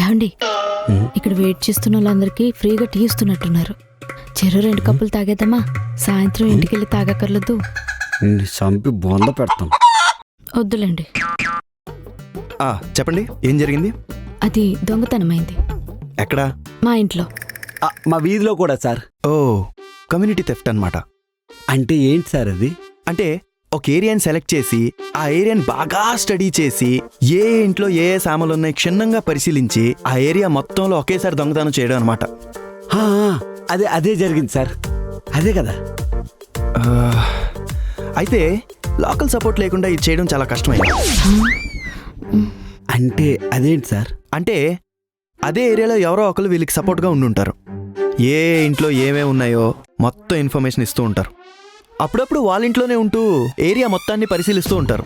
ఏమండి, ఇక్కడ వెయిట్ చేస్తున్న వాళ్ళందరికీ ఫ్రీగా టీ ఇస్తున్నట్టున్నారు. చెరో 2 కప్పులు తాగేద్దామా? సాయంత్రం ఇంటికి వెళ్ళి తాగక్కర్లేదు. చంపి బొంద పెడతాం. వద్దులేండి. చెప్పండి, ఏం జరిగింది? అది దొంగతనమైంది. ఎక్కడా? మా ఇంట్లో. మా వీధిలో కూడా సార్. ఓ, కమ్యూనిటీ థెఫ్ట్ అన్నమాట. అంటే ఏంటి సార్ అది? అంటే ఒక ఏరియాని సెలెక్ట్ చేసి ఆ ఏరియాని బాగా స్టడీ చేసి ఏ ఇంట్లో ఏ సామాన్లు ఉన్నాయి క్షుణ్ణంగా పరిశీలించి ఆ ఏరియా మొత్తంలో ఒకేసారి దొంగతనం చేయడం అనమాట. అదే జరిగింది సార్. అదే కదా. అయితే లోకల్ సపోర్ట్ లేకుండా ఇది చేయడం చాలా కష్టమైంది. అంటే అదేంటి సార్? అంటే అదే ఏరియాలో ఎవరో ఒకరు వీళ్ళకి సపోర్ట్గా ఉండుంటారు. ఏ ఇంట్లో ఏమేమి ఉన్నాయో మొత్తం ఇన్ఫర్మేషన్ ఇస్తూ ఉంటారు. అప్పుడప్పుడు వాళ్ళ ఇంట్లోనే ఉంటూ ఏరియా మొత్తాన్ని పరిశీలిస్తూ ఉంటారు.